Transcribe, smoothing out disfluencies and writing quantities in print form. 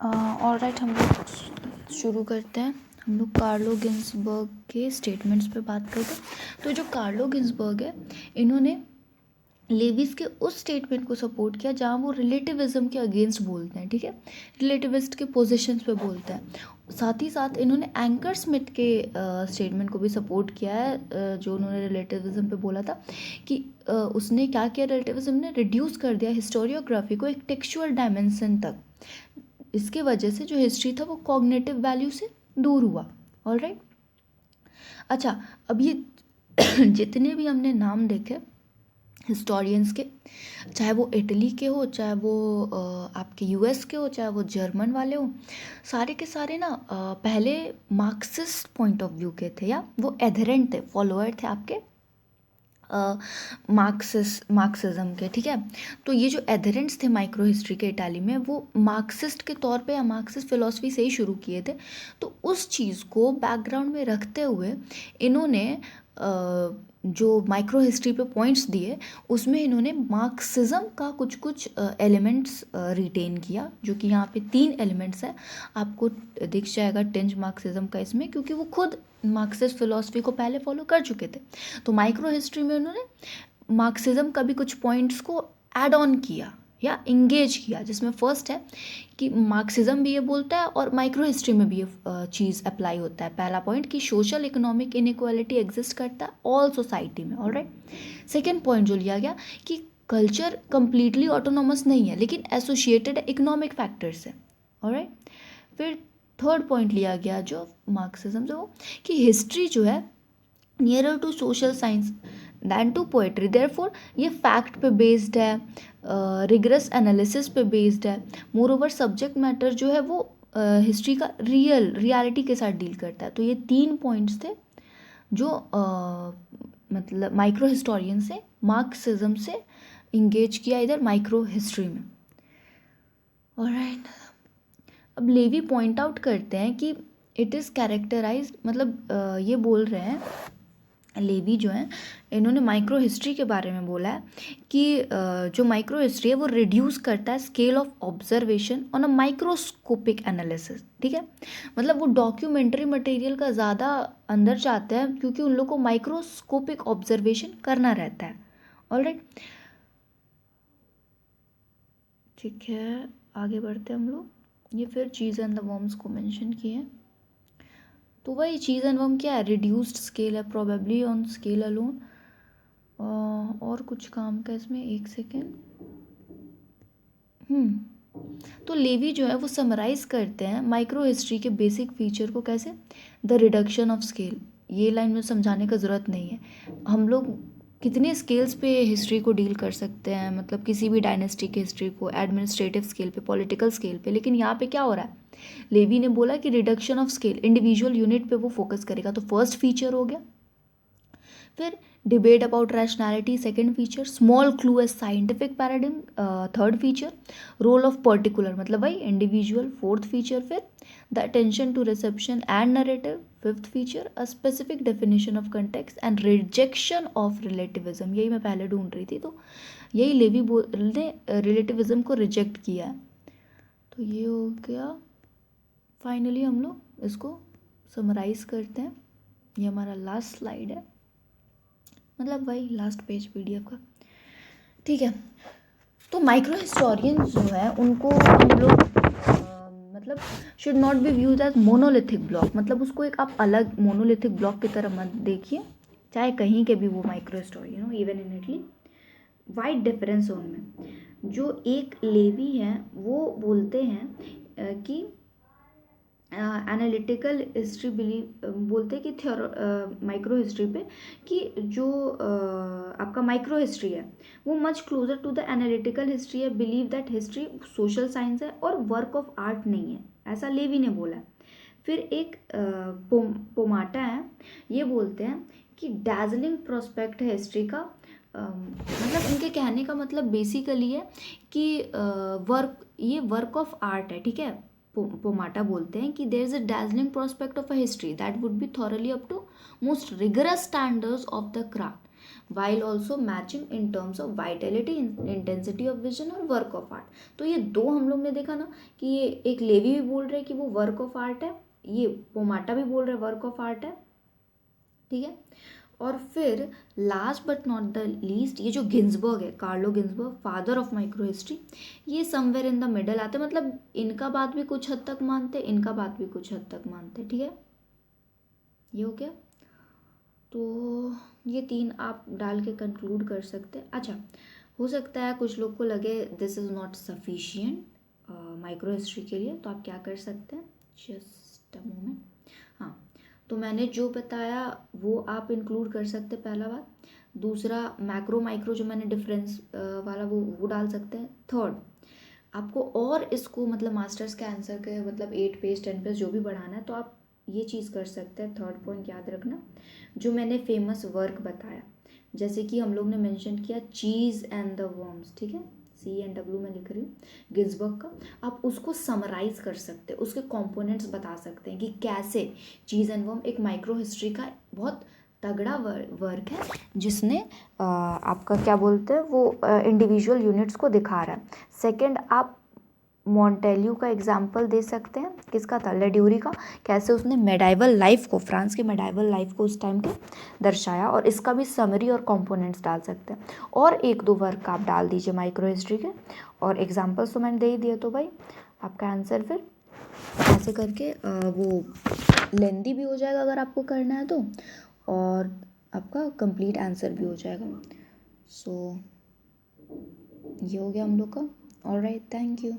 Alright, हम लोग शुरू करते हैं। हम लोग कार्लो गिन्सबर्ग के स्टेटमेंट्स पे बात करते हैं। तो जो कार्लो गिन्सबर्ग है, इन्होंने लेविस के उस स्टेटमेंट को सपोर्ट किया जहाँ वो रिलेटिविज्म के अगेंस्ट बोलते हैं, ठीक है, रिलेटिविस्ट के पोजीशंस पे बोलते हैं। साथ ही साथ इन्होंने एंकर स्मिथ के स्टेटमेंट को भी सपोर्ट किया है, जो उन्होंने रिलेटिविज्म पे बोला था कि उसने क्या किया, रिलेटिविज्म ने रिड्यूस कर दिया हिस्टोरियोग्राफी को एक टेक्सचुअल डायमेंशन तक। इसके वजह से जो हिस्ट्री था वो कॉग्निटिव वैल्यू से दूर हुआ। ऑलराइट, अच्छा, अब ये जितने भी हमने नाम देखे हिस्टोरियंस के, चाहे वो इटली के हो, चाहे वो आपके यूएस के हो, चाहे वो जर्मन वाले हो, सारे के सारे ना पहले मार्क्सिस्ट पॉइंट ऑफ व्यू के थे, या वो एधरेंट थे, फॉलोअर थे आपके मार्क्सिज्म के, ठीक है। तो ये जो एधरेंट्स थे माइक्रो हिस्ट्री के इटाली में, वो मार्क्सिस्ट के तौर पे या मार्क्सिस्ट फिलॉसफी से ही शुरू किए थे। तो उस चीज़ को बैकग्राउंड में रखते हुए इन्होंने जो माइक्रो हिस्ट्री पे पॉइंट्स दिए, उसमें इन्होंने मार्क्सिज्म का कुछ कुछ एलिमेंट्स रिटेन किया, जो कि यहाँ पे 3 एलिमेंट्स हैं, आपको दिख जाएगा टिंज मार्क्सिज्म का इसमें, क्योंकि वो खुद मार्क्सिस्ट फिलॉसफी को पहले फॉलो कर चुके थे। तो माइक्रो हिस्ट्री में उन्होंने मार्क्सिज्म का भी कुछ पॉइंट्स को ऐड ऑन किया या इंगेज किया, जिसमें फर्स्ट है कि मार्क्सिज्म भी ये बोलता है और माइक्रो हिस्ट्री में भी ये चीज़ अप्लाई होता है। पहला पॉइंट कि सोशल इकोनॉमिक इनइक्वालिटी एग्जिस्ट करता है ऑल सोसाइटी में। ऑलराइट, सेकेंड पॉइंट जो लिया गया कि कल्चर कंप्लीटली ऑटोनॉमस नहीं है, लेकिन एसोसिएटेड इकोनॉमिक फैक्टर्स से। ऑलराइट, फिर थर्ड पॉइंट लिया गया जो मार्क्सिज्म से, वो कि हिस्ट्री जो है nearer to social science than to poetry, therefore ये फैक्ट पे बेस्ड है, रिगरस एनालिसिस पे बेस्ड है। मोर ओवर सब्जेक्ट मैटर जो है वो हिस्ट्री का रियलिटी के साथ डील करता है। तो ये 3 पॉइंट्स थे जो मतलब माइक्रो हिस्टोरियन से मार्क्सिज्म से इंगेज किया इधर माइक्रो हिस्ट्री में। ऑलराइट, अब लेवी पॉइंट आउट करते हैं कि इट इज़ कैरेक्टराइज, मतलब ये बोल रहे हैं, लेवी जो है, इन्होंने माइक्रो हिस्ट्री के बारे में बोला है कि जो माइक्रो हिस्ट्री है वो रिड्यूस करता है scale of observation on a microscopic analysis, ठीक है। मतलब वो डॉक्यूमेंट्री मटेरियल का ज़्यादा अंदर जाते हैं, क्योंकि उन लोग को माइक्रोस्कोपिक ऑब्जर्वेशन करना रहता है। ऑलराइट, ठीक है, आगे बढ़ते हैं हम लोग। ये फिर चीज़ एंड द वर्म्स को मेंशन किए हैं। तो वही चीज़ एंड वर्म क्या है, रिड्यूस्ड स्केल है, प्रोबेबली ऑन स्केल अलोन। और कुछ काम का इसमें, एक सेकेंड। तो लेवी जो है वो समराइज करते हैं माइक्रो हिस्ट्री के बेसिक फीचर को कैसे, द रिडक्शन ऑफ स्केल। ये लाइन में समझाने का ज़रूरत नहीं है, हम लोग कितने स्केल्स पे हिस्ट्री को डील कर सकते हैं, मतलब किसी भी डायनेस्टी की हिस्ट्री को, एडमिनिस्ट्रेटिव स्केल पे, पॉलिटिकल स्केल पे। लेकिन यहाँ पे क्या हो रहा है, लेवी ने बोला कि reduction of scale, individual unit पे वो फोकस करेगा। तो फर्स्ट फीचर हो गया। फिर debate about rationality, second feature. Small clue as scientific paradigm, third feature. Role of particular, मतलब भाई इंडिविजुअल, फोर्थ फीचर। फिर the attention to reception and narrative, fifth feature. A specific definition of context and rejection of relativism, यही मैं पहले ढूंढ रही थी, तो यही लेवी ने रिलेटिविज्म को रिजेक्ट किया है। तो ये हो गया। फाइनली हम लोग इसको समराइज करते हैं, ये हमारा लास्ट स्लाइड है, मतलब वही लास्ट पेज पीडीएफ का, ठीक है। तो माइक्रो हिस्टोरियंस जो है उनको हम लोग मतलब should not be views as monolithic block, मतलब उसको एक आप अलग मोनोलिथिक ब्लॉक की तरह मत देखिए, चाहे कहीं के भी वो माइक्रो हिस्टोरियन हो, even in Italy. Wide difference उनमें, जो एक लेवी हैं वो बोलते हैं कि एनालिटिकल हिस्ट्री बिलीव, बोलते हैं कि माइक्रो हिस्ट्री पे कि जो आपका माइक्रो हिस्ट्री है वो much closer to the analytical history है, believe that history social science है और वर्क ऑफ आर्ट नहीं है, ऐसा लेवी ने बोला है। फिर एक पोमाटा है, ये बोलते हैं कि डैजलिंग प्रोस्पेक्ट है हिस्ट्री का, मतलब इनके कहने का मतलब बेसिकली है कि ये वर्क ऑफ आर्ट है, ठीक है। पोमाटा बोलते हैं कि there is a dazzling prospect of a history that would be thoroughly up to most rigorous standards of the craft, while also matching in terms of vitality, intensity of vision और work of art. तो ये दो हम लोग ने देखा ना कि ये एक लेवी भी बोल रहे हैं कि वो वर्क ऑफ आर्ट है, ये पोमाटा भी बोल रहे हैं वर्क ऑफ आर्ट है, ठीक है। और फिर last but not the least ये जो गिन्सबर्ग है, Carlo Ginzburg, father of micro history, ये समवेयर इन द मिडल आते, मतलब इनका बात भी कुछ हद तक मानते, इनका बात भी कुछ हद तक मानते, ठीक है। ये हो गया। तो ये तीन आप डाल के कंक्लूड कर सकते हैं। अच्छा, हो सकता है कुछ लोग को लगे this is not sufficient micro history के लिए, तो आप क्या कर सकते हैं, जस्ट अ मोमेंट। हाँ, तो मैंने जो बताया वो आप इंक्लूड कर सकते हैं, पहला बात। दूसरा, मैक्रो माइक्रो जो मैंने डिफरेंस वाला वो डाल सकते हैं। थर्ड, आपको और इसको मतलब मास्टर्स के आंसर के मतलब 8 पेज 10 पेज जो भी बढ़ाना है, तो आप ये चीज़ कर सकते हैं। थर्ड पॉइंट याद रखना, जो मैंने फेमस वर्क बताया, जैसे कि हम लोग ने मेंशन किया चीज़ एंड द वर्म्स, ठीक है, CNW में लिख रही हूँ, गिन्सबर्ग का, आप उसको समराइज कर सकते हैं, उसके कंपोनेंट्स बता सकते हैं कि कैसे चीज़ एंड वर्म एक माइक्रो हिस्ट्री का बहुत तगड़ा वर्क है, जिसने आपका क्या बोलते हैं वो इंडिविजुअल यूनिट्स को दिखा रहा है। सेकंड, आप मॉन्टेल्यू का एग्जाम्पल दे सकते हैं, किसका था, लेड्यूरी का, कैसे उसने मेडाइवल लाइफ को, फ्रांस के मेडाइवल लाइफ को उस टाइम के दर्शाया, और इसका भी समरी और कंपोनेंट्स डाल सकते हैं। और एक दो वर्क आप डाल दीजिए माइक्रो हिस्ट्री के, और एग्जाम्पल्स तो मैंने दे ही दिए, तो भाई आपका आंसर फिर ऐसे करके वो लेंदी भी हो जाएगा अगर आपको करना है तो, और आपका कंप्लीट आंसर भी हो जाएगा। सो ये हो गया हम लोग का। Alright, thank you.